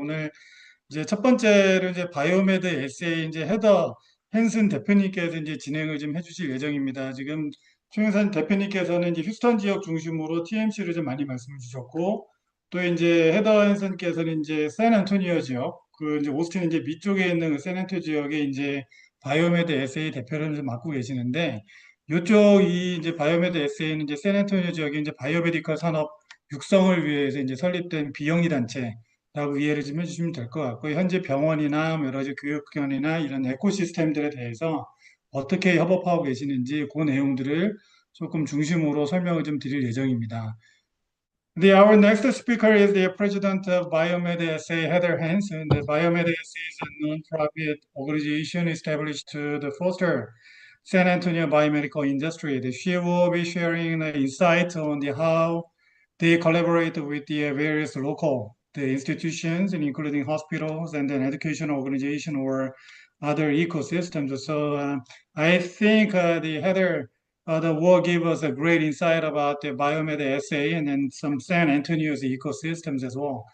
오늘 이제 첫 번째로 이제 바이오메드 에세이 이제 헤더 헨슨 대표님께서 이제 진행을 좀 해주실 예정입니다. 지금 최영선 대표님께서는 이제 휴스턴 지역 중심으로 TMC를 좀 많이 말씀을 주셨고, 또 이제 헤더 헨슨께서는 이제 샌안토니오 지역, 그 이제 오스틴 이제 밑쪽에 있는 그 샌안토니오 지역에 이제 바이오메드 에세이 대표를 좀 맡고 계시는데, 요쪽 이 이제 바이오메드 에세이는 이제 샌안토니오 지역에 이제 바이오메디컬 산업 육성을 위해서 이제 설립된 비영리 단체라고 이해를 좀 해주시면 될 것 같고, 현재 병원이나 여러 가지 교육기관이나 이런 에코시스템들에 대해서 어떻게 협업하고 계시는지 그 내용들을 조금 중심으로 설명을 좀 드릴 예정입니다. Our next speaker is the president of BioMedSA, Heather Hanson. The BioMedSA is a non-profit organization established to foster San Antonio biomedical industry. She will be sharing the insight on how they collaborate with the various local institutions, including hospitals and then educational organization or other ecosystems. So I think the Heather the will give us a great insight about the biomed assay and then some San Antonio's ecosystems as well.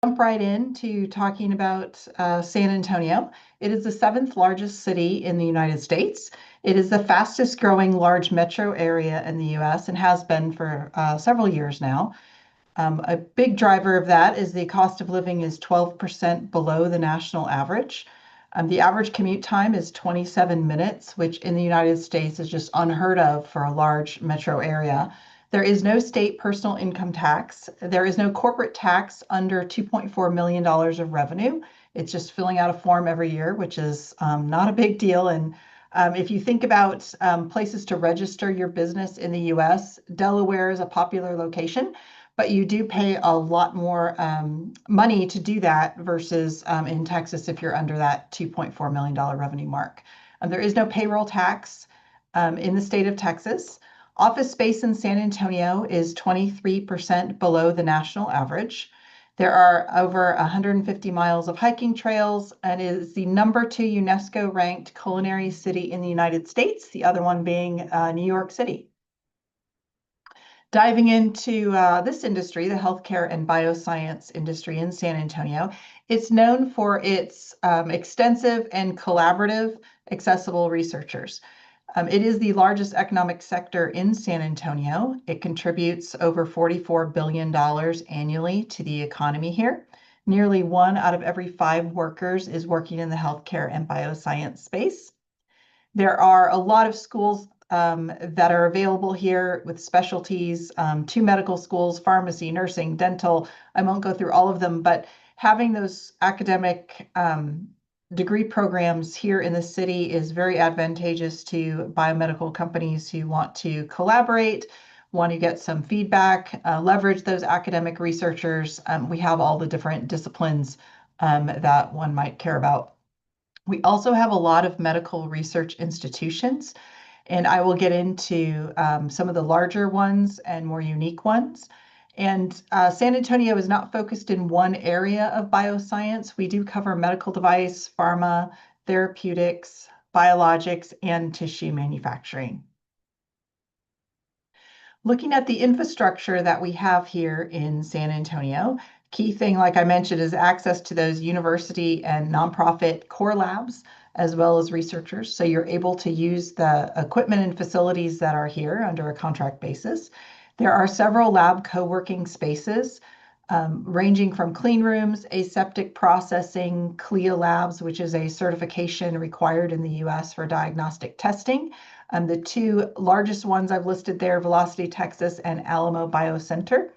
Jump right into talking about San Antonio. It is the 7th largest city in the United States. It is the fastest growing large metro area in the US and has been for several years now. A big driver of that is the cost of living is 12% below the national average. The average commute time is 27 minutes, which in the United States is just unheard of for a large metro area. There is no state personal income tax. There is no corporate tax under $2.4 million of revenue. It's just filling out a form every year, which is not a big deal. And if you think about places to register your business in the US, Delaware is a popular location, but you do pay a lot more money to do that versus in Texas if you're under that $2.4 million revenue mark. There is no payroll tax in the state of Texas. Office space in San Antonio is 23% below the national average. There are over 150 miles of hiking trails and is the number 2 UNESCO ranked culinary city in the United States, the other one being New York City. Diving into this industry, the healthcare and bioscience industry in San Antonio, it's known for its extensive and collaborative accessible researchers. It is the largest economic sector in San Antonio. It contributes over $44 billion annually to the economy here. Nearly 1 out of every 5 workers is working in the healthcare and bioscience space. There are a lot of schools that are available here with specialties, 2 medical schools, pharmacy, nursing, dental. I won't go through all of them, but having those academic degree programs here in the city is very advantageous to biomedical companies who want to collaborate, want to get some feedback, leverage those academic researchers. We have all the different disciplines that one might care about. We also have a lot of medical research institutions, and I will get into some of the larger ones and more unique ones. And San Antonio is not focused in one area of bioscience. We do cover medical device, pharma, therapeutics, biologics, and tissue manufacturing. Looking at the infrastructure that we have here in San Antonio, key thing, like I mentioned, is access to those university and nonprofit core labs, as well as researchers. So you're able to use the equipment and facilities that are here under a contract basis. There are several lab co-working spaces, ranging from clean rooms, aseptic processing, CLIA labs, which is a certification required in the US for diagnostic testing. The 2 largest ones I've listed there, Velocity, Texas, and Alamo Biocenter.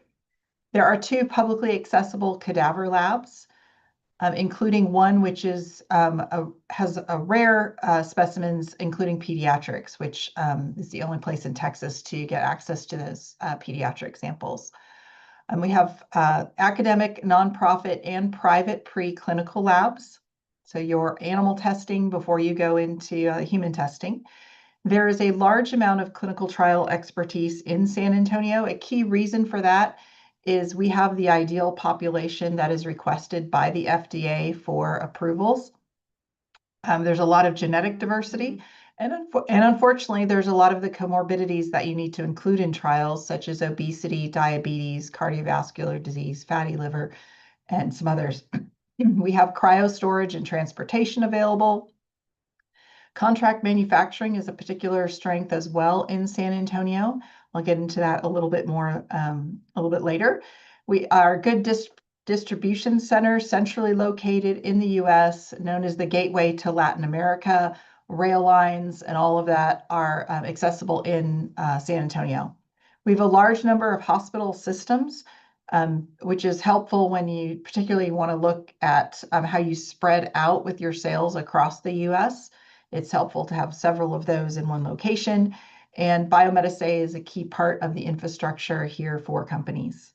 There are 2 publicly accessible cadaver labs, including one which is has a rare specimens, including pediatrics, which is the only place in Texas to get access to those pediatric samples. And we have academic, nonprofit, and private preclinical labs. So your animal testing before you go into human testing. There is a large amount of clinical trial expertise in San Antonio. A key reason for that is we have the ideal population that is requested by the FDA for approvals. There's a lot of genetic diversity, And unfortunately, there's a lot of the comorbidities that you need to include in trials, such as obesity, diabetes, cardiovascular disease, fatty liver, and some others. We have cryo storage and transportation available. Contract manufacturing is a particular strength as well in San Antonio. I'll get into that a little bit more a little bit later. We are a good distribution center, centrally located in the U.S., known as the gateway to Latin America. Rail lines and all of that are accessible in San Antonio. We have a large number of hospital systems, which is helpful when you particularly want to look at how you spread out with your sales across the U.S. It's helpful to have several of those in one location. And BioMedSA is a key part of the infrastructure here for companies.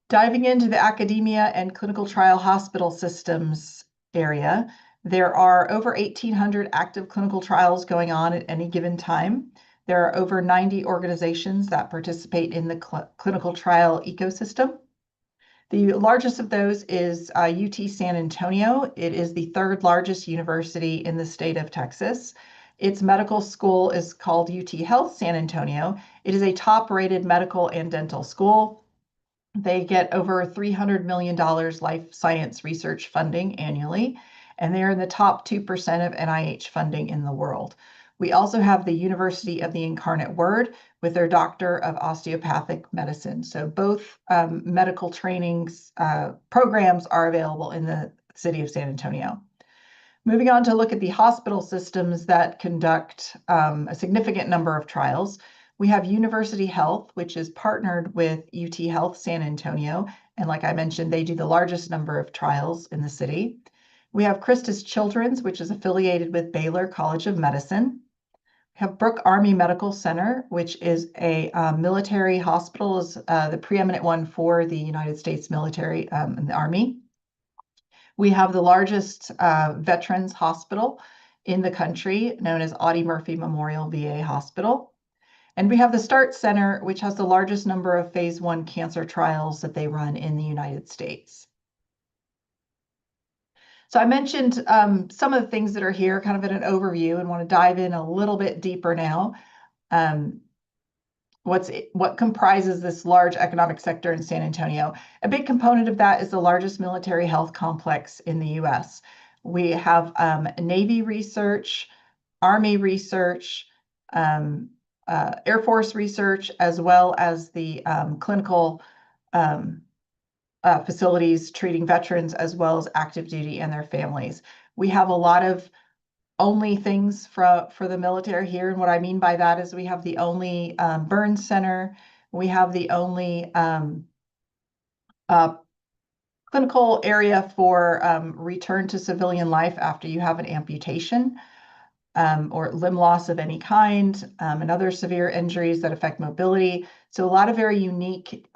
Diving into the academia and clinical trial hospital systems area, there are over 1,800 active clinical trials going on at any given time. There are over 90 organizations that participate in the clinical trial ecosystem. The largest of those is UT San Antonio. It is the third largest university in the state of Texas. Its medical school is called UT Health San Antonio. It is a top-rated medical and dental school. They get over $300 million life science research funding annually, and they're in the top 2% of NIH funding in the world. We also have the University of the Incarnate Word with their Doctor of Osteopathic Medicine. So both medical trainings programs are available in the city of San Antonio. Moving on to look at the hospital systems that conduct a significant number of trials. We have University Health, which is partnered with UT Health San Antonio. And like I mentioned, they do the largest number of trials in the city. We have Christus Children's, which is affiliated with Baylor College of Medicine. We have Brooke Army Medical Center, which is a military hospital, is the preeminent one for the United States military and the Army. We have the largest veterans hospital in the country, known as Audie Murphy Memorial VA Hospital. And we have the START Center, which has the largest number of phase 1 cancer trials that they run in the United States. So I mentioned some of the things that are here kind of in an overview and want to dive in a little bit deeper now. What comprises this large economic sector in San Antonio? A big component of that is the largest military health complex in the U.S. We have Navy research, Army research, Air Force research, as well as the clinical facilities treating veterans, as well as active duty and their families. We have a lot of only things for the military here. And what I mean by that is we have the only burn center. We have the only clinical area for return to civilian life after you have an amputation or limb loss of any kind, and other severe injuries that affect mobility. So a lot of very unique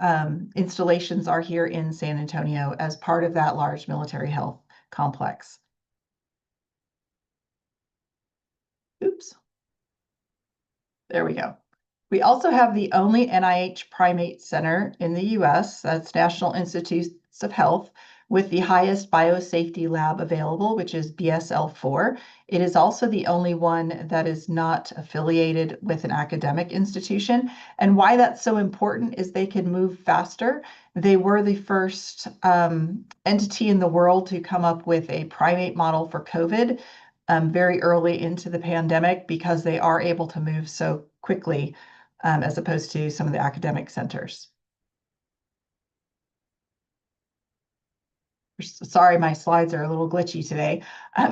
installations are here in San Antonio as part of that large military health complex. Oops. There we go. We also have the only NIH primate center in the US, that's National Institutes of Health, with the highest biosafety lab available, which is BSL-4. It is also the only one that is not affiliated with an academic institution. And why that's so important is they can move faster. They were the first entity in the world to come up with a primate model for COVID very early into the pandemic, because they are able to move so quickly as opposed to some of the academic centers. Sorry, my slides are a little glitchy today.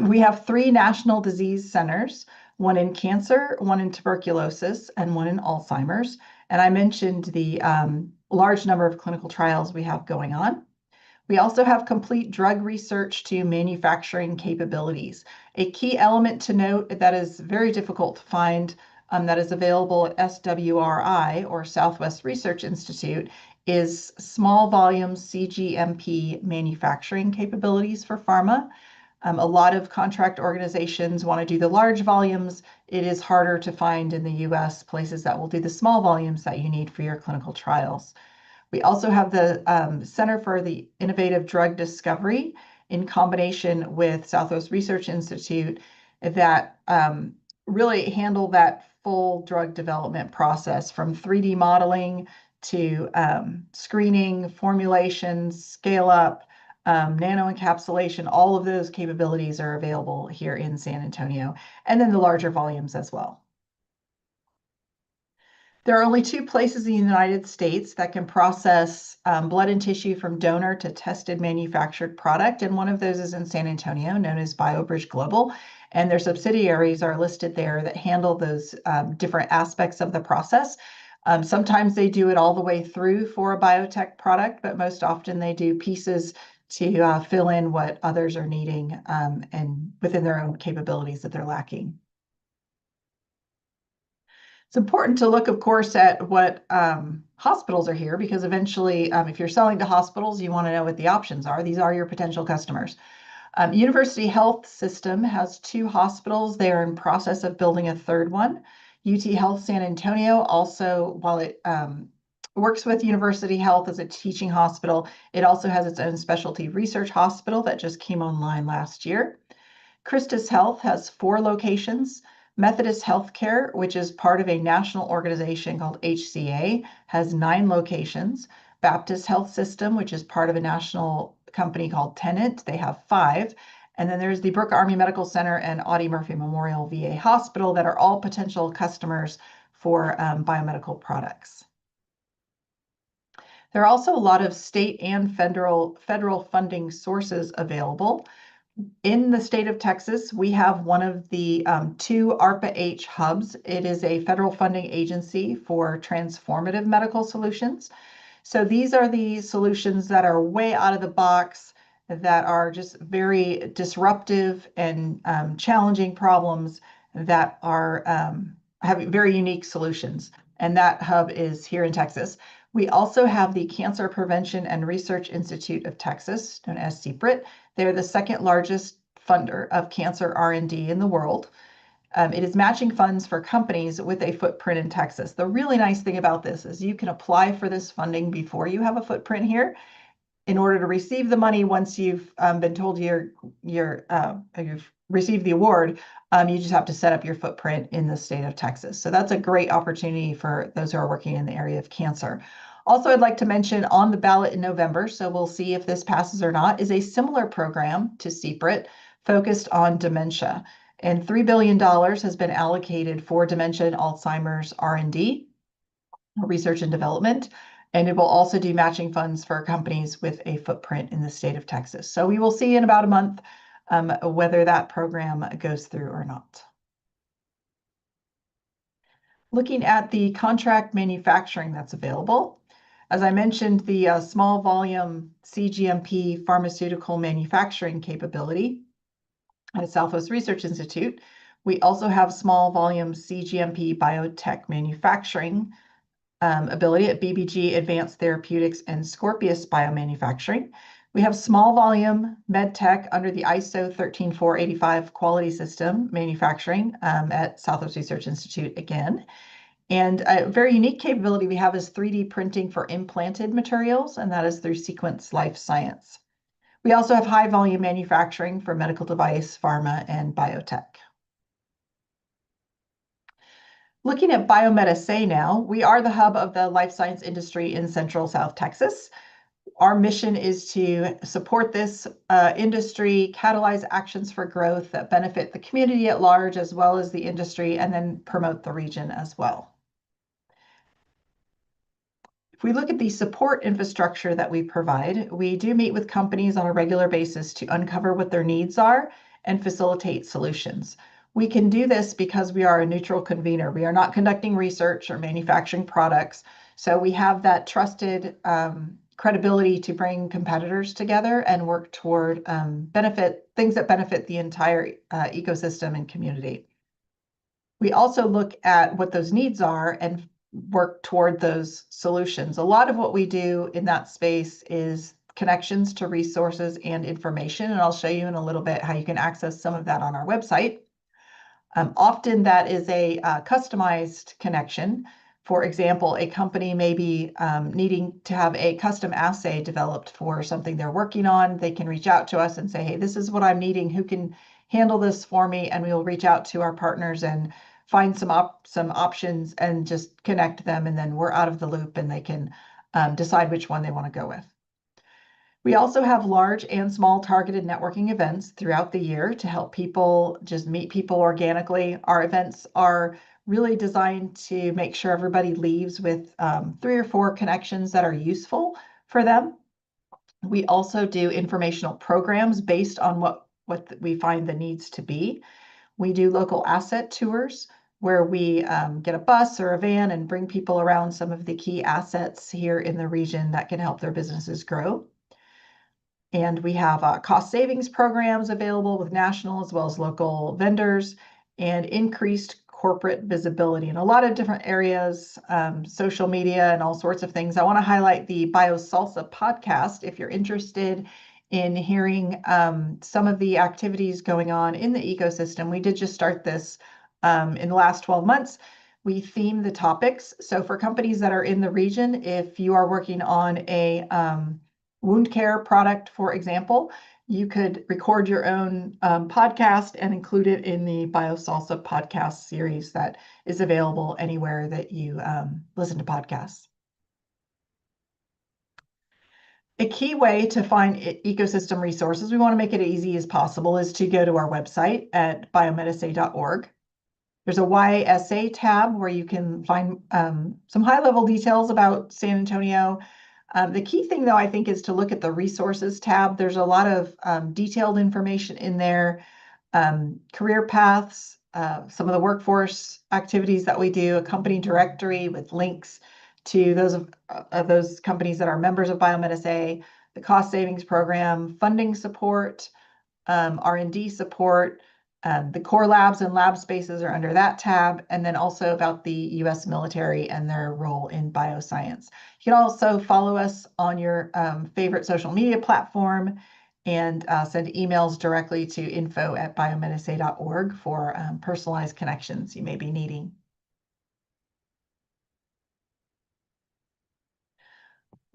We have 3 national disease centers, one in cancer, one in tuberculosis, and one in Alzheimer's. And I mentioned the large number of clinical trials we have going on. We also have complete drug research to manufacturing capabilities. A key element to note that is very difficult to find that is available at SWRI, or Southwest Research Institute, is small volume CGMP manufacturing capabilities for pharma. A lot of contract organizations want to do the large volumes. It is harder to find in the US places that will do the small volumes that you need for your clinical trials. We also have the Center for the Innovative Drug Discovery in combination with Southwest Research Institute. that really handle that full drug development process, from 3D modeling to screening, formulations, scale up, nanoencapsulation. All of those capabilities are available here in San Antonio, and then the larger volumes as well. There are only 2 places in the United States that can process blood and tissue from donor to tested manufactured product, and one of those is in San Antonio, known as BioBridge Global, and their subsidiaries are listed there that handle those different aspects of the process. Sometimes they do it all the way through for a biotech product, but most often they do pieces to fill in what others are needing and within their own capabilities that they're lacking. It's important to look, of course, at what hospitals are here, because eventually, if you're selling to hospitals, you want to know what the options are. These are your potential customers. University Health System has 2 hospitals. They're in process of building a 3rd one. UT Health San Antonio also, while it works with University Health as a teaching hospital, it also has its own specialty research hospital that just came online last year. Christus Health has 4 locations. Methodist Healthcare, which is part of a national organization called HCA, has 9 locations. Baptist Health System, which is part of a national company called Tenet, they have 5. And then there's the Brooke Army Medical Center and Audie Murphy Memorial VA Hospital that are all potential customers for biomedical products. There are also a lot of state and federal funding sources available. In the state of Texas, we have one of the 2 ARPA-H hubs. It is a federal funding agency for transformative medical solutions. So these are the solutions that are way out of the box, that are just very disruptive and challenging problems that are have very unique solutions. And that hub is here in Texas. We also have the Cancer Prevention and Research Institute of Texas, known as CPRIT. They're the 2nd largest funder of cancer R&D in the world. It is matching funds for companies with a footprint in Texas. The really nice thing about this is you can apply for this funding before you have a footprint here. In order to receive the money, once you've been told you've received the award, you just have to set up your footprint in the state of Texas. So that's a great opportunity for those who are working in the area of cancer. Also, I'd like to mention, on the ballot in November, so we'll see if this passes or not, is a similar program to CPRIT focused on dementia. And $3 billion has been allocated for dementia and Alzheimer's R&D, research and development. And it will also do matching funds for companies with a footprint in the state of Texas. So we will see in about a month whether that program goes through or not. Looking at the contract manufacturing that's available, as I mentioned, the small volume cGMP pharmaceutical manufacturing capability at Southwest Research Institute. We also have small volume cGMP biotech manufacturing ability at BBG Advanced Therapeutics and Scorpius Biomanufacturing. We have small volume medtech under the ISO 13485 quality system manufacturing at Southwest Research Institute again. And a very unique capability we have is 3D printing for implanted materials, and that is through Sequence Life Science. We also have high volume manufacturing for medical device, pharma, and biotech. Looking at BioMedSA now, we are the hub of the life science industry in Central South Texas. Our mission is to support this industry, catalyze actions for growth that benefit the community at large, as well as the industry, and then promote the region as well. If we look at the support infrastructure that we provide, we do meet with companies on a regular basis to uncover what their needs are and facilitate solutions. We can do this because we are a neutral convener. We are not conducting research or manufacturing products. So we have that trusted credibility to bring competitors together and work toward things that benefit the entire ecosystem and community. We also look at what those needs are and work toward those solutions. A lot of what we do in that space is connections to resources and information, and I'll show you in a little bit how you can access some of that on our website. Often that is a customized connection. For example, a company may be needing to have a custom assay developed for something they're working on. They can reach out to us and say, hey, this is what I'm needing. Who can handle this for me, and we will reach out to our partners and find some options and just connect them, and then we're out of the loop and they can decide which one they want to go with. We also have large and small targeted networking events throughout the year to help people just meet people organically. Our events are really designed to make sure everybody leaves with 3 or 4 connections that are useful for them. We also do informational programs based on what we find the needs to be. We do local asset tours where we get a bus or a van and bring people around some of the key assets here in the region that can help their businesses grow. And we have cost savings programs available with national as well as local vendors, and increased corporate visibility in a lot of different areas, social media and all sorts of things. I want to highlight the BioSalsa podcast if you're interested in hearing some of the activities going on in the ecosystem. We did just start this in the last 12 months. We theme the topics. So for companies that are in the region, if you are working on a wound care product, for example, you could record your own podcast and include it in the BioSalsa podcast series that is available anywhere that you listen to podcasts. A key way to find ecosystem resources, we want to make it as easy as possible, is to go to our website at biomedsa.org. There's a YSA tab where you can find some high-level details about San Antonio. The key thing, though, I think, is to look at the resources tab. There's a lot of detailed information in there, career paths, some of the workforce activities that we do, a company directory with links to those companies that are members of BioMedSA, the cost savings program, funding support, R&D support. The core labs and lab spaces are under that tab, and then also about the U.S. military and their role in bioscience. You can also follow us on your favorite social media platform and send emails directly to info@biomedsa.org for personalized connections you may be needing.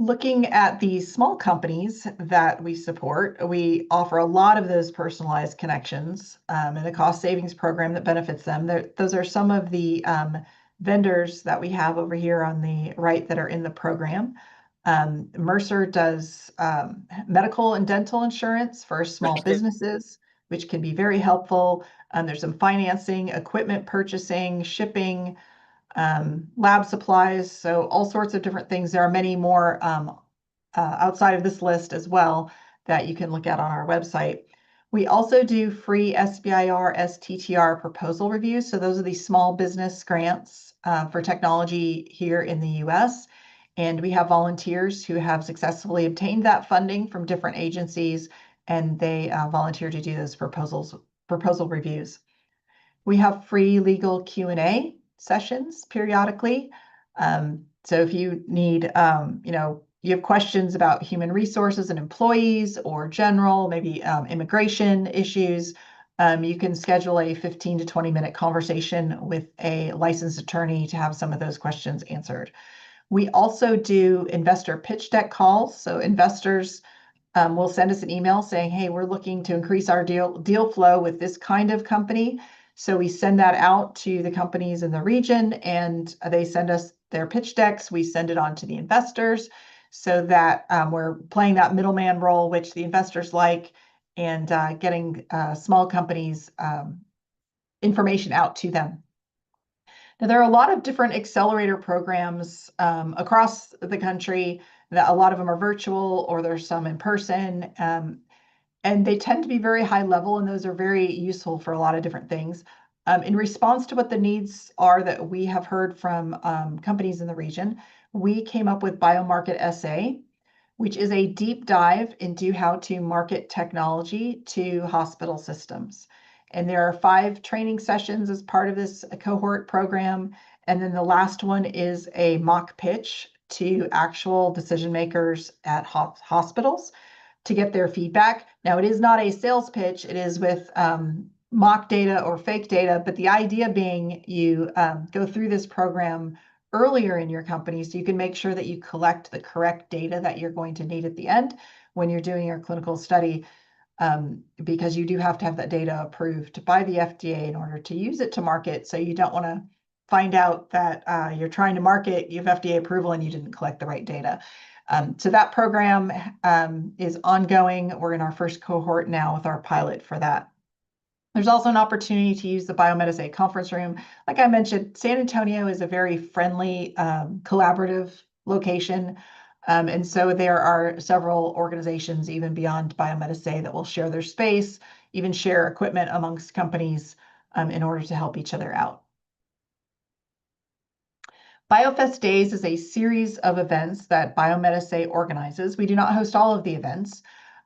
Looking at the small companies that we support, we offer a lot of those personalized connections and the cost savings program that benefits them. Those are some of the vendors that we have over here on the right that are in the program. Mercer does medical and dental insurance for small businesses, which can be very helpful. There's some financing, equipment purchasing, shipping, lab supplies, so all sorts of different things. There are many more outside of this list as well that you can look at on our website. We also do free SBIR, STTR proposal reviews. So those are the small business grants for technology here in the US. And we have volunteers who have successfully obtained that funding from different agencies, and they volunteer to do those proposal reviews. We have free legal Q&A sessions periodically. So if you need, you have questions about human resources and employees or general, maybe immigration issues, you can schedule a 15 to 20-minute conversation with a licensed attorney to have some of those questions answered. We also do investor pitch deck calls. So investors will send us an email saying, hey, we're looking to increase our deal flow with this kind of company. So we send that out to the companies in the region, and they send us their pitch decks. We send it on to the investors so that we're playing that middleman role, which the investors like, and getting small companies information out to them. Now, there are a lot of different accelerator programs across the country. That a lot of them are virtual, or there's some in person. And they tend to be very high level, and those are very useful for a lot of different things. In response to what the needs are that we have heard from companies in the region, we came up with BioMarket.SA, which is a deep dive into how to market technology to hospital systems. And there are 5 training sessions as part of this cohort program. And then the last one is a mock pitch to actual decision makers at hospitals to get their feedback. Now, it is not a sales pitch. It is with mock data or fake data, but the idea being you go through this program earlier in your company so you can make sure that you collect the correct data that you're going to need at the end when you're doing your clinical study. because you do have to have that data approved by the FDA in order to use it to market. So you don't want to find out that you're trying to market, you have FDA approval, and you didn't collect the right data. So that program is ongoing. We're in our first cohort now with our pilot for that. There's also an opportunity to use the BioMedSA conference room. Like I mentioned, San Antonio is a very friendly, collaborative location. And so there are several organizations, even beyond BioMedSA, that will share their space, even share equipment amongst companies in order to help each other out. BioFest Days is a series of events that BioMedSA organizes. We do not host all of the events,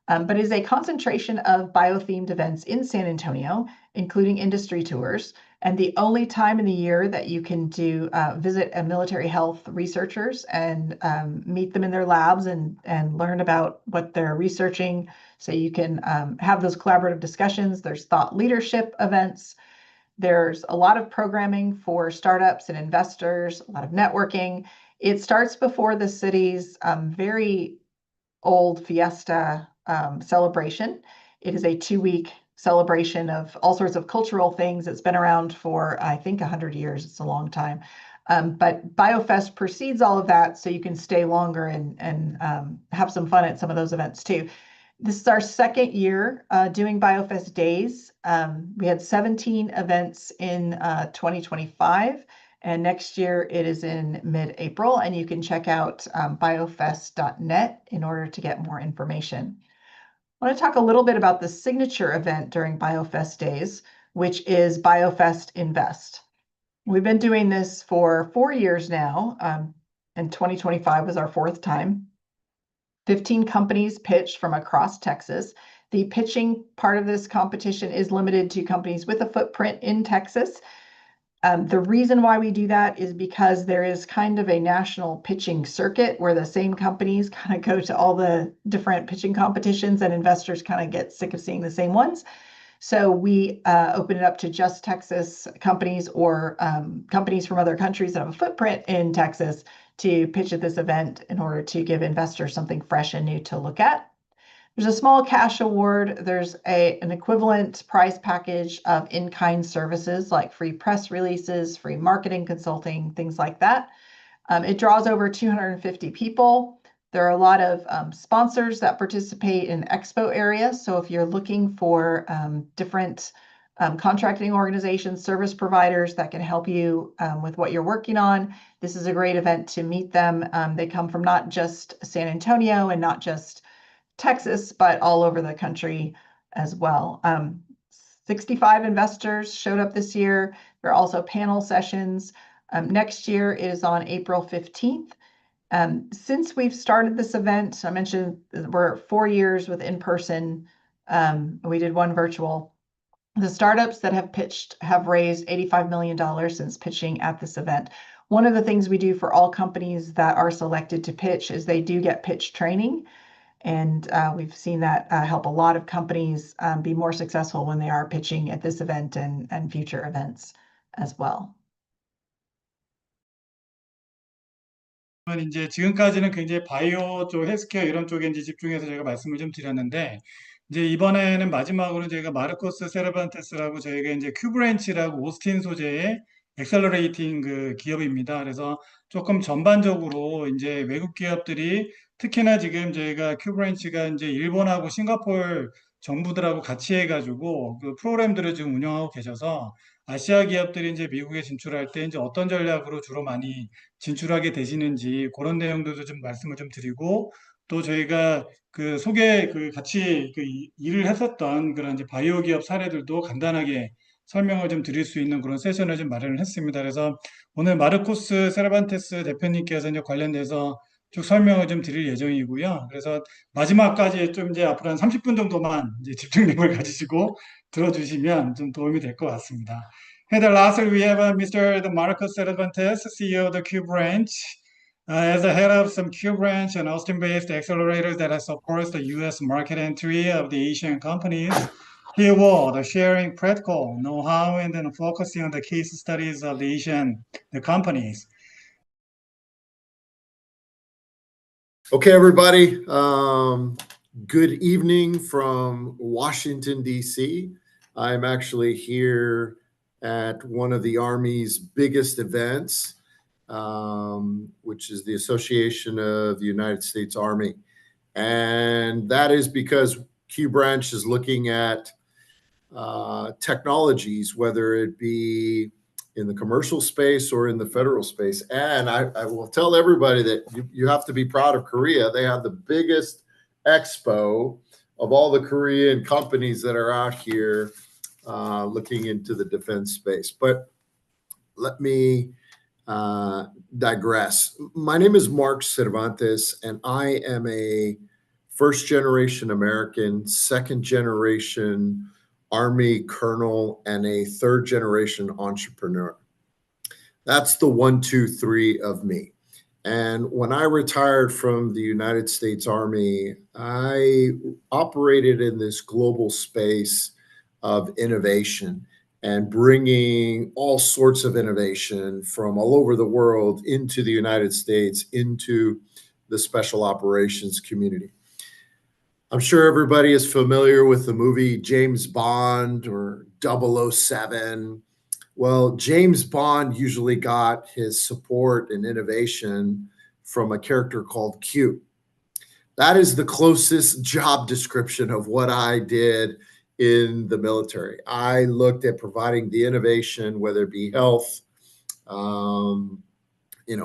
but it is a concentration of bio-themed events in San Antonio, including industry tours, and the only time in the year that you can do visit a military health researchers and meet them in their labs and learn about what they're researching, so you can have those collaborative discussions. There's thought leadership events. There's a lot of programming for startups and investors, a lot of networking. It starts before the city's very old fiesta celebration. It is a 2-week celebration of all sorts of cultural things. It's been around for, I think, 100 years. It's a long time. But BioFest precedes all of that, so you can stay longer and have some fun at some of those events too. This is our second year doing BioFest Days. We had 17 events in 2025, and next year it is in mid-April, and you can check out biofest.net in order to get more information. I want to talk a little bit about the signature event during BioFest Days, which is BioFest Invest. We've been doing this for 4 years now, and 2025 was our 4th time. 15 companies pitched from across Texas. The pitching part of this competition is limited to companies with a footprint in Texas. The reason why we do that is because there is kind of a national pitching circuit where the same companies kind of go to all the different pitching competitions, and investors kind of get sick of seeing the same ones. So we open it up to just Texas companies or companies from other countries that have a footprint in Texas to pitch at this event in order to give investors something fresh and new to look at. There's a small cash award. There's an equivalent prize package of in-kind services like free press releases, free marketing consulting, things like that. It draws over 250 people. There are a lot of sponsors that participate in expo areas. So if you're looking for different contracting organizations, service providers that can help you with what you're working on, this is a great event to meet them. They come from not just San Antonio and not just Texas, but all over the country as well. 65 investors showed up this year. There are also panel sessions. Next year is on April 15th. Since we've started this event, I mentioned we're 4 years with in-person. We did 1 virtual. The startups that have pitched have raised $85 million since pitching at this event. One of the things we do for all companies that are selected to pitch is they do get pitch training. And we've seen that help a lot of companies be more successful when they are pitching at this event and future events as well. 이제 지금까지는 굉장히 바이오 쪽, 헬스케어 이런 쪽에 이제 집중해서 제가 말씀을 좀 드렸는데, 이제 이번에는 마지막으로 저희가 마르코스 세르반테스라고 저희가 이제 큐브랜치라고 오스틴 소재의 엑셀러레이팅 그 기업입니다. 그래서 조금 전반적으로 이제 외국 기업들이 특히나 지금 저희가 큐브랜치가 이제 일본하고 싱가포르 정부들하고 같이 해가지고 그 프로그램들을 지금 운영하고 계셔서 아시아 기업들이 이제 미국에 진출할 때 이제 어떤 전략으로 주로 많이 진출하게 되시는지 그런 내용들도 좀 말씀을 좀 드리고 또 저희가 그 같이 그 일을 했었던 그런 이제 바이오 기업 사례들도 간단하게 설명을 좀 드릴 수 있는 그런 세션을 좀 마련을 했습니다. 그래서 오늘 마르코스 세르반테스 대표님께서 이제 관련돼서 쭉 설명을 좀 드릴 예정이고요. 그래서 마지막까지 좀 이제 앞으로 한 30분 정도만 이제 집중력을 가지시고 들어주시면 좀 도움이 될 것 같습니다. And lastly, we have Mr. Marcos Cervantes, CEO of the Q branch. As the head of some Q branch and Austin-based accelerators that supports the U.S. market entry of the Asian companies, he will sharing practical know-how and then focusing on the case studies of the Asian companies. Okay, everybody. Good evening from Washington, D.C. I'm actually here at one of the Army's biggest events, which is the Association of the United States Army. And that is because Q Branch is looking at technologies, whether it be in the commercial space or in the federal space. And I will tell everybody that you have to be proud of Korea. They have the biggest expo of all the Korean companies that are out here looking into the defense space. But let me digress. My name is Mark Cervantes, and I am a first generation American, second generation Army colonel, and a third generation entrepreneur. That's the 1, 2, 3 of me. And when I retired from the United States Army, I operated in this global space of innovation and bringing all sorts of innovation from all over the world into the United States, into the special operations community. I'm sure everybody is familiar with the movie James Bond or 007. Well, James Bond usually got his support and innovation from a character called Q. That is the closest job description of what I did in the military. I looked at providing the innovation, whether it be health,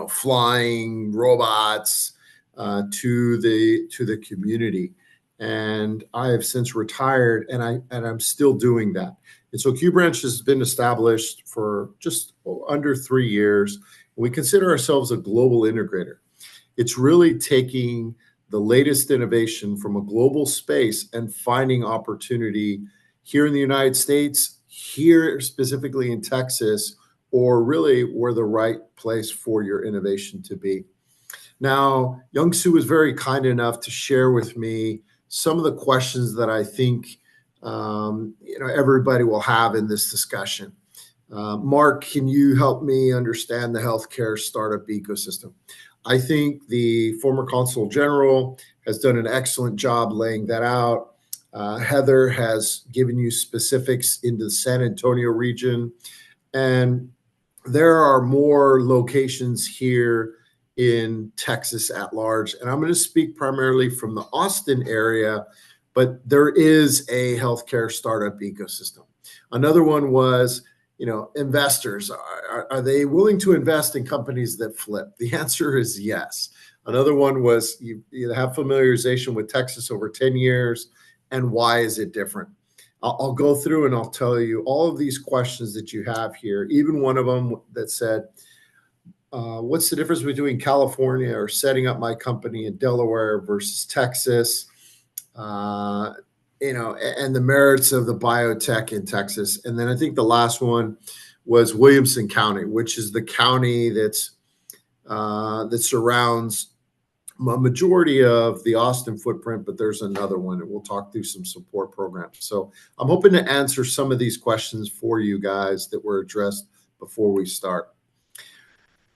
flying robots to the community. And I have since retired, and I'm still doing that. And so Q Branch has been established for just under 3 years. We consider ourselves a global integrator. It's really taking the latest innovation from a global space and finding opportunity here in the United States, here specifically in Texas, or really where the right place for your innovation to be. Now, Young Soo was very kind enough to share with me some of the questions that I think everybody will have in this discussion. Mark, can you help me understand the healthcare startup ecosystem? I think the former Consul General has done an excellent job laying that out. Heather has given you specifics into the San Antonio region, and there are more locations here in Texas at large. And I'm going to speak primarily from the Austin area, but there is a healthcare startup ecosystem. Another one was, investors. Are they willing to invest in companies that flip? The answer is yes. Another one was you have familiarization with Texas over 10 years, and why is it different? I'll go through and I'll tell you all of these questions that you have here, even one of them that said, what's the difference between California or setting up my company in Delaware versus Texas? And the merits of the biotech in Texas. And then I think the last one was Williamson County, which is the county that surrounds a majority of the Austin footprint, but there's another one, and we'll talk through some support programs. So I'm hoping to answer some of these questions for you guys that were addressed before we start.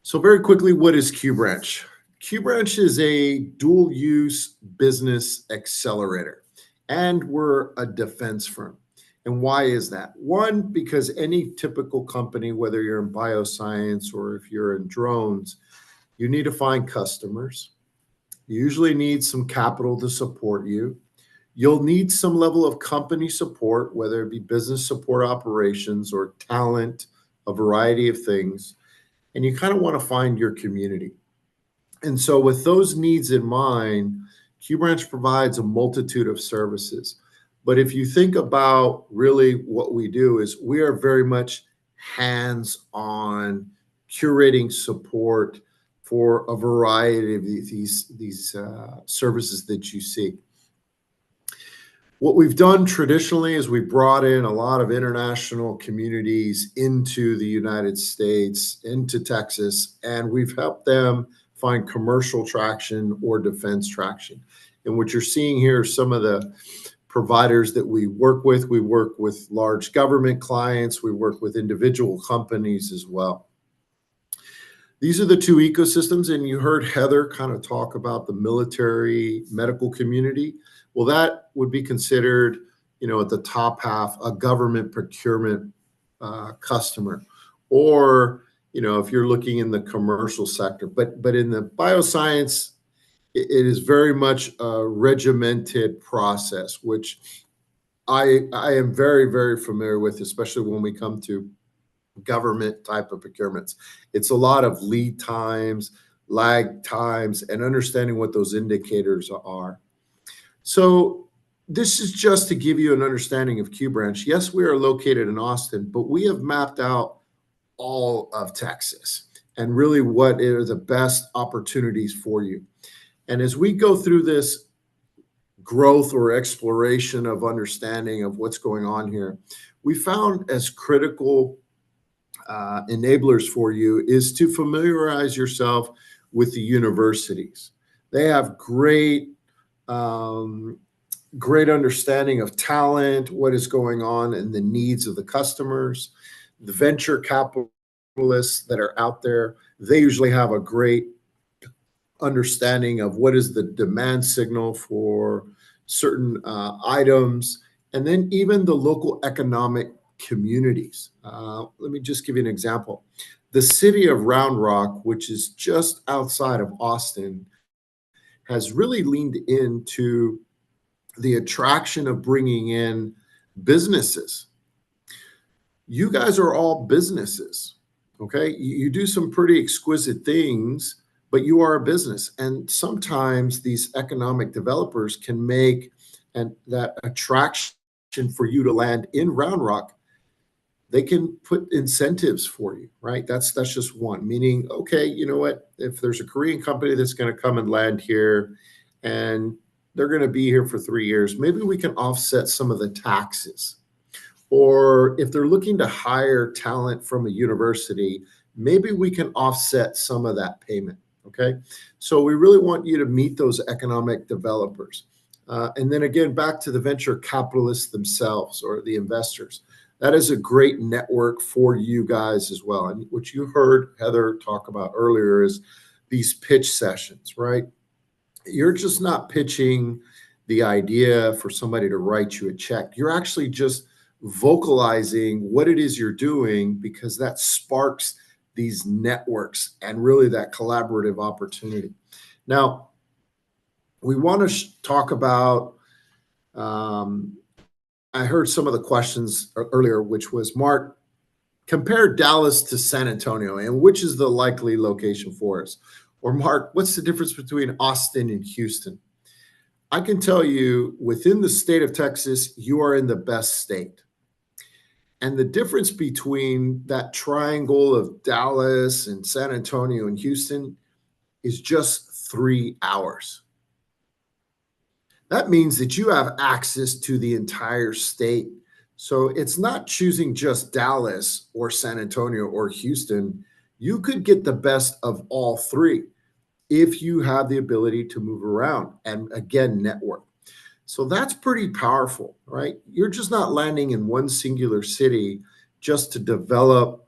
So very quickly, what is Q Branch? Q Branch is a dual-use business accelerator, and we're a defense firm. And why is that? One, because any typical company, whether you're in bioscience or if you're in drones, you need to find customers. You usually need some capital to support you. You'll need some level of company support, whether it be business support operations or talent, a variety of things. And you kind of want to find your community. And so with those needs in mind, Q Branch provides a multitude of services. But if you think about really what we do is we are very much hands-on curating support for a variety of these services that you see. What we've done traditionally is we brought in a lot of international communities into the United States, into Texas, and we've helped them find commercial traction or defense traction. And what you're seeing here are some of the providers that we work with. We work with large government clients. We work with individual companies as well. These are the two ecosystems, and you heard Heather kind of talk about the military medical community. Well, that would be considered, at the top half, a government procurement customer, or if you're looking in the commercial sector. But in the bioscience, it is very much a regimented process, which I am very, very familiar with, especially when we come to government type of procurements. It's a lot of lead times, lag times, and understanding what those indicators are. So this is just to give you an understanding of Q Branch. Yes, we are located in Austin, but we have mapped out all of Texas and really what are the best opportunities for you. And as we go through this growth or exploration of understanding of what's going on here, we found as critical enablers for you is to familiarize yourself with the universities. They have great understanding of talent, what is going on, and the needs of the customers. The venture capitalists that are out there, they usually have a great understanding of what is the demand signal for certain items, and then even the local economic communities. Let me just give you an example. The city of Round Rock, which is just outside of Austin, has really leaned into the attraction of bringing in businesses. You guys are all businesses, okay? You do some pretty exquisite things, but you are a business. And sometimes these economic developers can make that attraction for you to land in Round Rock. They can put incentives for you, right? That's just one, meaning, okay, you know what? If there's a Korean company that's going to come and land here and they're going to be here for 3 years, maybe we can offset some of the taxes. Or if they're looking to hire talent from a university, maybe we can offset some of that payment, okay? So we really want you to meet those economic developers. And then again, back to the venture capitalists themselves or the investors. That is a great network for you guys as well. And what you heard Heather talk about earlier is these pitch sessions, right? You're just not pitching the idea for somebody to write you a check. You're actually just vocalizing what it is you're doing, because that sparks these networks and really that collaborative opportunity. Now, we want to talk about, I heard some of the questions earlier, which was, Mark, compare Dallas to San Antonio, and which is the likely location for us? Or Mark, what's the difference between Austin and Houston? I can tell you, within the state of Texas, you are in the best state. And the difference between that triangle of Dallas and San Antonio and Houston is just 3 hours. That means that you have access to the entire state. So it's not choosing just Dallas or San Antonio or Houston. You could get the best of all three if you have the ability to move around and, again, network. So that's pretty powerful, right? You're just not landing in one singular city just to develop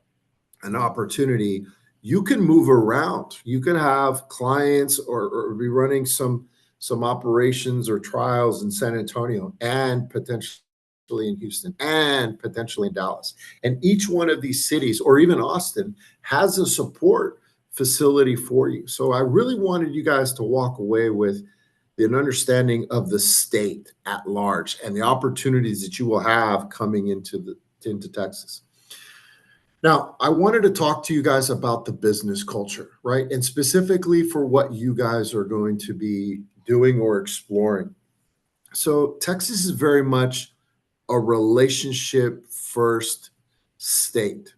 an opportunity. You can move around. You can have clients or be running some operations or trials in San Antonio and potentially in Houston and potentially in Dallas. And each one of these cities, or even Austin, has a support facility for you. So I really wanted you guys to walk away with an understanding of the state at large and the opportunities that you will have coming into Texas. Now, I wanted to talk to you guys about the business culture, right? And specifically for what you guys are going to be doing or exploring. So Texas is very much a relationship first state,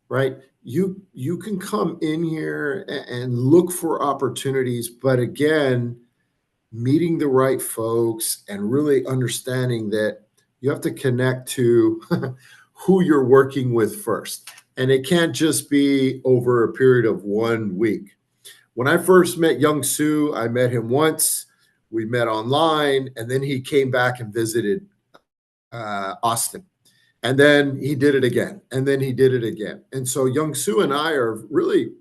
right? You can come in here and look for opportunities, but again, meeting the right folks and really understanding that you have to connect to who you're working with first. And it can't just be over a period of 1 week. When I first met Young Soo, I met him once. We met online, and then he came back and visited Austin. And then he did it again, and then he did it again. And so Young Soo and I are really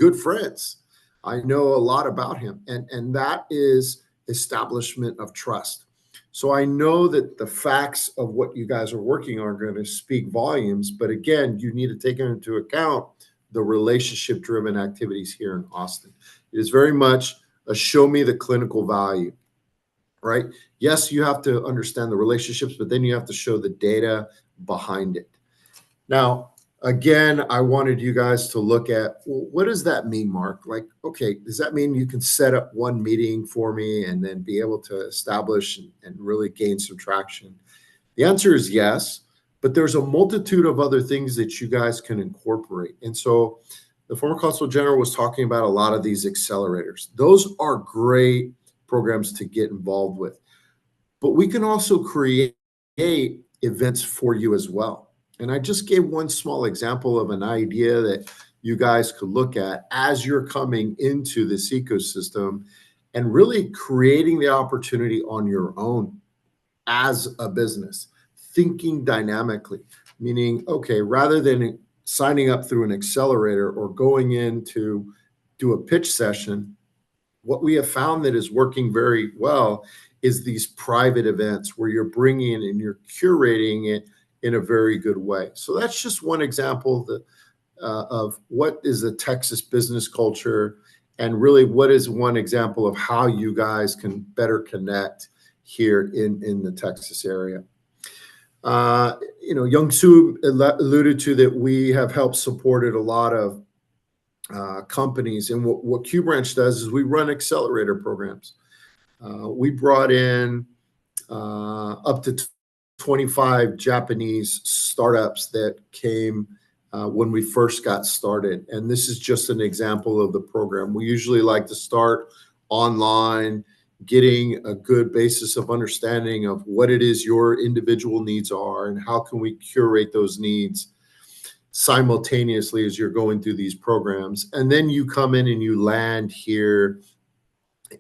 good friends. I know a lot about him. And that is establishment of trust. So I know that the facts of what you guys are working on are going to speak volumes. But again, you need to take into account the relationship-driven activities here in Austin. It is very much a show me the clinical value, right? Yes, you have to understand the relationships, but then you have to show the data behind it. Now, again, I wanted you guys to look at, well, what does that mean, Mark? Like, okay, does that mean you can set up one meeting for me and then be able to establish and really gain some traction? The answer is yes, but there's a multitude of other things that you guys can incorporate. And so the former consul general was talking about a lot of these accelerators. Those are great programs to get involved with, but we can also create events for you as well. And I just gave one small example of an idea that you guys could look at as you're coming into this ecosystem and really creating the opportunity on your own as a business, thinking dynamically, meaning, okay, rather than signing up through an accelerator or going in to do a pitch session, what we have found that is working very well is these private events where you're bringing in and you're curating it in a very good way. So that's just one example of what is the Texas business culture, and really what is one example of how you guys can better connect here in the Texas area. Young Soo alluded to that we have helped supported a lot of companies, and what QBranch does is we run accelerator programs. We brought in up to 25 Japanese startups that came when we first got started. And this is just an example of the program. We usually like to start online, getting a good basis of understanding of what it is your individual needs are and how can we curate those needs simultaneously as you're going through these programs. And then you come in and you land here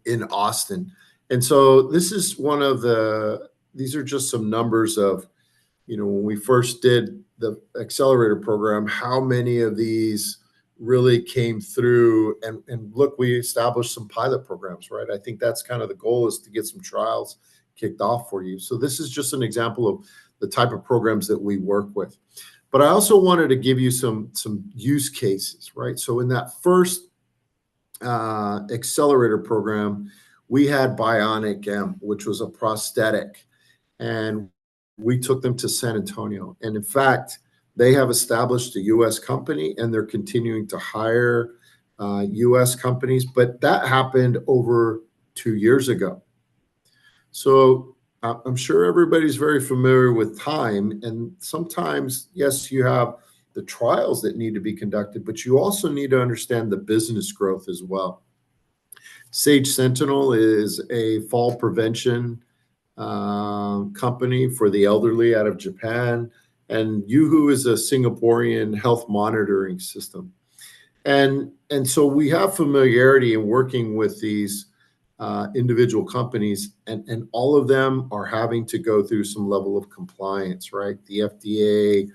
in Austin. And so this is these are just some numbers of, when we first did the accelerator program, how many of these really came through, and look, we established some pilot programs, right? I think that's kind of the goal, is to get some trials kicked off for you. So this is just an example of the type of programs that we work with. But I also wanted to give you some use cases, right? So in that first accelerator program, we had Bionic M, which was a prosthetic, and we took them to San Antonio. And in fact, they have established a U.S. company, and they're continuing to hire U.S. companies. But that happened over 2 years ago. So I'm sure everybody's very familiar with time. And sometimes, yes, you have the trials that need to be conducted, but you also need to understand the business growth as well. Sage Sentinel is a fall prevention company for the elderly out of Japan, and Yuhu is a Singaporean health monitoring system. And so we have familiarity in working with these individual companies, and all of them are having to go through some level of compliance, right? The FDA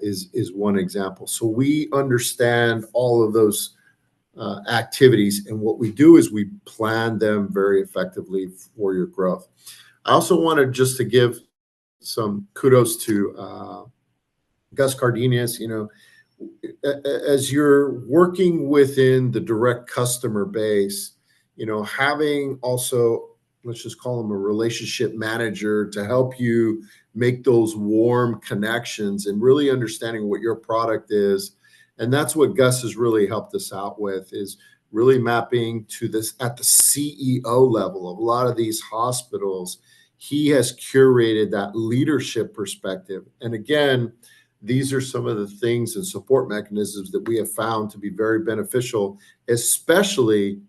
is one example. So we understand all of those activities, and what we do is we plan them very effectively for your growth. I also wanted just to give some kudos to Gus Cardenas. As you're working within the direct customer base, having also, let's just call them a relationship manager to help you make those warm connections and really understanding what your product is. And that's what Gus has really helped us out with, is really mapping to this at the CEO level of a lot of these hospitals. He has curated that leadership perspective. And again, these are some of the things and support mechanisms that we have found to be very beneficial, especially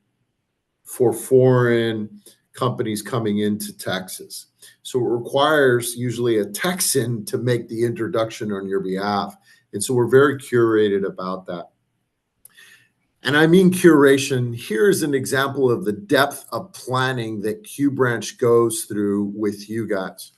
for foreign companies coming into Texas. So it requires usually a Texan to make the introduction on your behalf. And so we're very curated about that. And I mean curation. Here's an example of the depth of planning that QBranch goes through with you guys,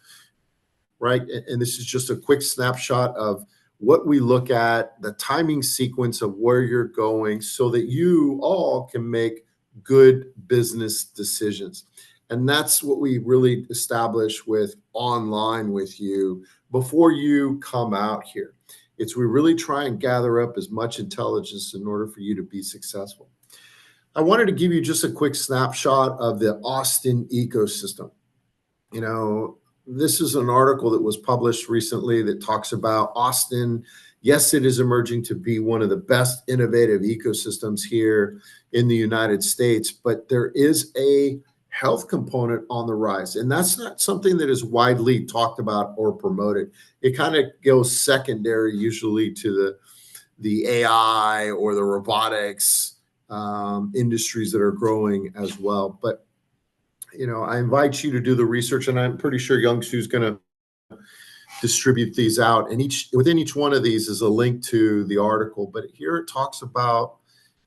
right? And this is just a quick snapshot of what we look at, the timing sequence of where you're going so that you all can make good business decisions. And that's what we really establish with online with you before you come out here. It's we really try and gather up as much intelligence in order for you to be successful. I wanted to give you just a quick snapshot of the Austin ecosystem. You know, this is an article that was published recently that talks about Austin. Yes, it is emerging to be one of the best innovative ecosystems here in the United States, but there is a health component on the rise. And that's not something that is widely talked about or promoted. It kind of goes secondary usually to the AI or the robotics industries that are growing as well. But, you know, I invite you to do the research, and I'm pretty sure Youngsu's going to distribute these out. And within each one of these is a link to the article. But here it talks about,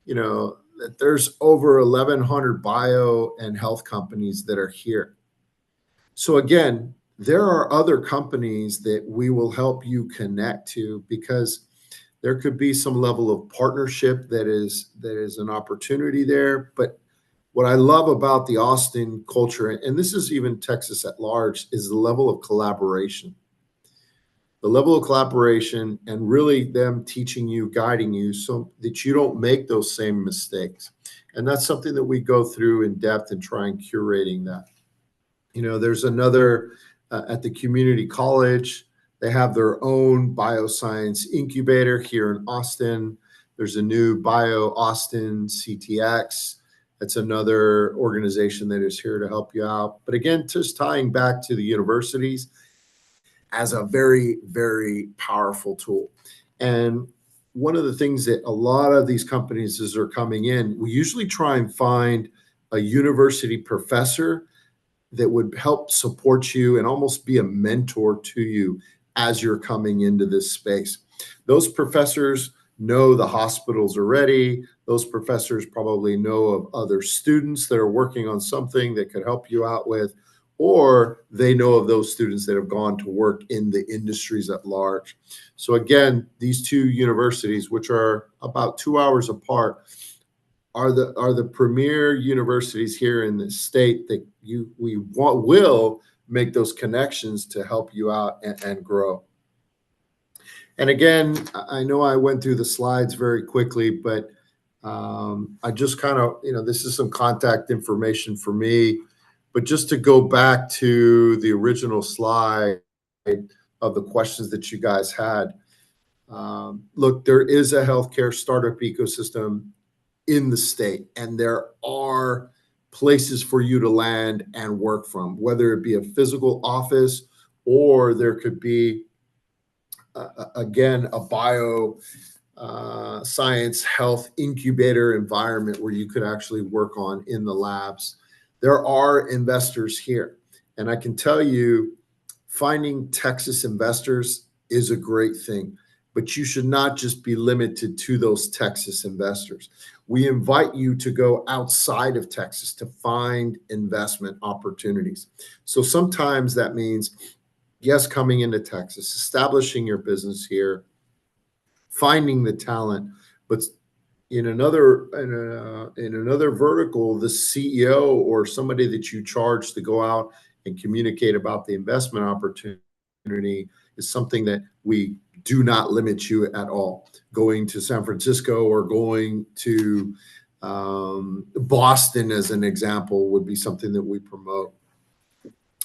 you know, that there's over 1,100 bio and health companies that are here. So again, there are other companies that we will help you connect to, because there could be some level of partnership that is an opportunity there. But what I love about the Austin culture, and this is even Texas at large, is the level of collaboration. The level of collaboration and really them teaching you, guiding you so that you don't make those same mistakes. And that's something that we go through in depth and try and curating that. You know, there's another at the community college. They have their own bioscience incubator here in Austin. There's a new Bio Austin CTX. That's another organization that is here to help you out. But again, just tying back to the universities as a very, very powerful tool. And one of the things that a lot of these companies, as they're coming in, we usually try and find a university professor that would help support you and almost be a mentor to you as you're coming into this space. Those professors know the hospitals already. Those professors probably know of other students that are working on something that could help you out with, or they know of those students that have gone to work in the industries at large. So again, these two universities, which are about 2 hours apart, are the premier universities here in the state that will make those connections to help you out and grow. And again, I know I went through the slides very quickly, but I just kind of, you know, this is some contact information for me. But just to go back to the original slide of the questions that you guys had, look, there is a healthcare startup ecosystem in the state, and there are places for you to land and work from, whether it be a physical office or there could be, again, a bio science health incubator environment where you could actually work on in the labs. There are investors here. And I can tell you, finding Texas investors is a great thing, but you should not just be limited to those Texas investors. We invite you to go outside of Texas to find investment opportunities. So sometimes that means, yes, coming into Texas, establishing your business here, finding the talent, but in another vertical, the CEO or somebody that you charge to go out and communicate about the investment opportunity is something that we do not limit you at all. Going to San Francisco or going to Boston, as an example, would be something that we promote.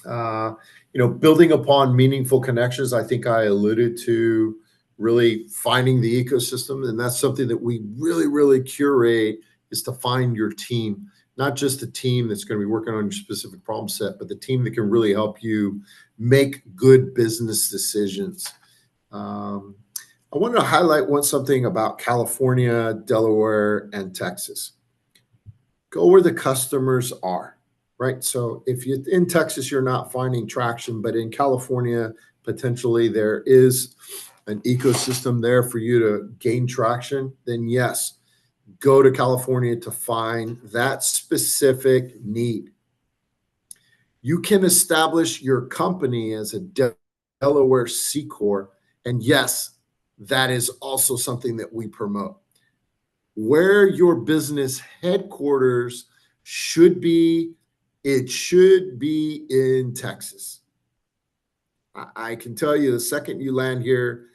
You know, building upon meaningful connections, I think I alluded to really finding the ecosystem. And that's something that we really, really curate, is to find your team, not just the team that's going to be working on your specific problem set, but the team that can really help you make good business decisions. I wanted to highlight something about California, Delaware, and Texas. Go where the customers are, right? So if you're in Texas, you're not finding traction, but in California, potentially there is an ecosystem there for you to gain traction, then yes, go to California to find that specific need. You can establish your company as a Delaware C Corp, and yes, that is also something that we promote. Where your business headquarters should be, it should be in Texas. I can tell you the second you land here,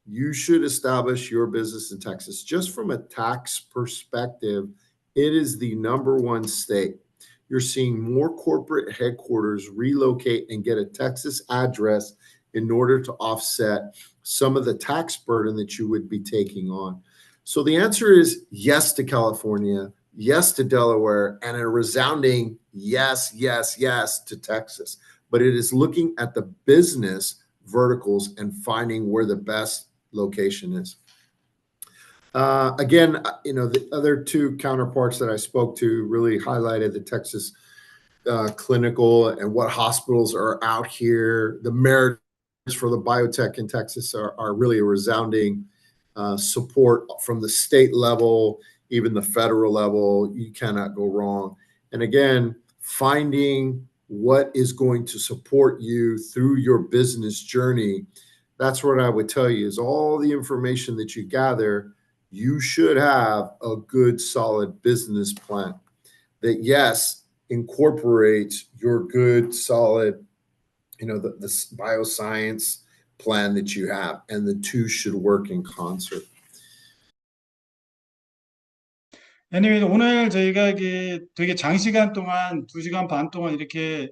you should establish your business in Texas. Just from a tax perspective, it is the #1 state. You're seeing more corporate headquarters relocate and get a Texas address in order to offset some of the tax burden that you would be taking on. So the answer is yes to California, yes to Delaware, and a resounding yes, yes, yes to Texas. But it is looking at the business verticals and finding where the best location is. Again, the other two counterparts that I spoke to really highlighted the Texas clinical and what hospitals are out here. The merits for the biotech in Texas are really a resounding support from the state level, even the federal level. You cannot go wrong. And again, finding what is going to support you through your business journey. That's what I would tell you is all the information that you gather, you should have a good, solid business plan that, yes, incorporates your good, solid, the bioscience plan that you have, and the two should work in concert. Anyway, 오늘 저희가 이게 되게 장시간 동안, 2시간 반 동안 이렇게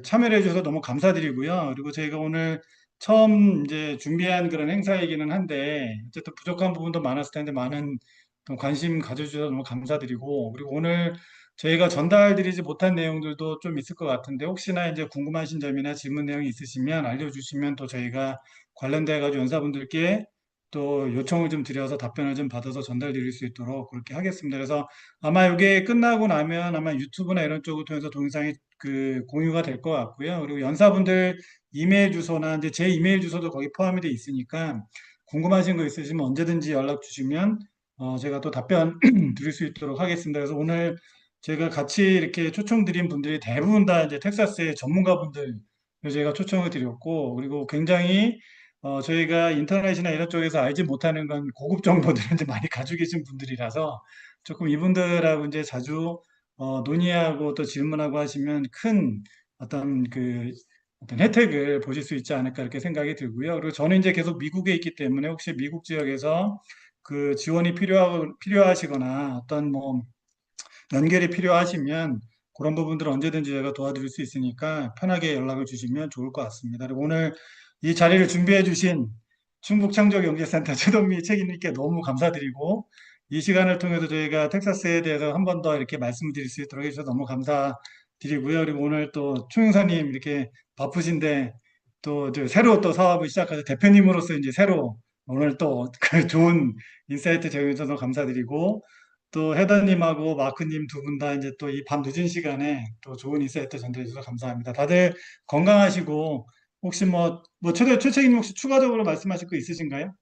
참여를 해주셔서 너무 감사드리고요. 그리고 저희가 오늘 처음 이제 준비한 그런 행사이기는 한데, 어쨌든 부족한 부분도 많았을 텐데, 많은 또 관심 가져주셔서 너무 감사드리고, 그리고 오늘 저희가 전달드리지 못한 내용들도 좀 있을 것 같은데, 혹시나 이제 궁금하신 점이나 질문 내용이 있으시면 알려주시면 또 저희가 관련돼가지고 연사분들께 또 요청을 좀 드려서 답변을 좀 받아서 전달드릴 수 있도록 그렇게 하겠습니다. 그래서 아마 이게 끝나고 나면 아마 유튜브나 이런 쪽을 통해서 동영상이 공유가 될 것 같고요. 그리고 연사분들 이메일 주소나 이제 제 이메일 주소도 거기 포함이 돼 있으니까 궁금하신 거 있으시면 언제든지 연락 주시면 제가 또 답변 드릴 수 있도록 하겠습니다. 그래서 오늘 제가 같이 이렇게 초청드린 분들이 대부분 다 이제 텍사스의 전문가분들 제가 초청을 드렸고, 그리고 굉장히 저희가 인터넷이나 이런 쪽에서 알지 못하는 건 고급 정보들을 이제 많이 가지고 계신 분들이라서 조금 이분들하고 이제 자주 논의하고 또 질문하고 하시면 큰 어떤 어떤 혜택을 보실 수 있지 않을까 이렇게 생각이 들고요. 그리고 저는 이제 계속 미국에 있기 때문에 혹시 미국 지역에서 지원이 필요하시거나 어떤 뭐 연결이 필요하시면 그런 부분들은 언제든지 제가 도와드릴 수 있으니까 편하게 연락을 주시면 좋을 것 같습니다. 그리고 오늘 이 자리를 준비해 주신 충북창조경제센터 최동미 책임님께 너무 감사드리고, 이 시간을 통해서 저희가 텍사스에 대해서 한 번 더 이렇게 말씀드릴 수 있도록 해주셔서 너무 감사드리고요. 그리고 오늘 또 총영사님 이렇게 바쁘신데 또 새로 또 사업을 시작하셔서 대표님으로서 이제 새로 오늘 또 좋은 인사이트 제공해주셔서 감사드리고, 또 헤더님하고 마크님 두 분 다 이제 또 이 밤 늦은 시간에 또 좋은 인사이트 전달해 주셔서 감사합니다. 다들 건강하시고, 혹시 최책임 혹시 추가적으로 말씀하실 거 있으신가요?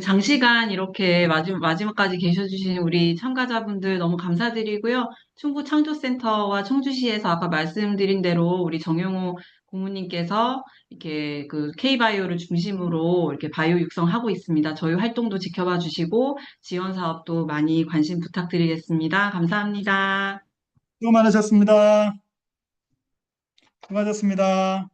장시간 이렇게 마지막까지 계셔주신 우리 참가자분들 너무 감사드리고요. 충북창조센터와 청주시에서 아까 말씀드린 대로 우리 정영호 고문님께서 이렇게 K바이오를 중심으로 이렇게 바이오 육성하고 있습니다. 저희 활동도 지켜봐 주시고 지원 사업도 많이 관심 부탁드리겠습니다. 감사합니다. 수고 많으셨습니다. 수고하셨습니다.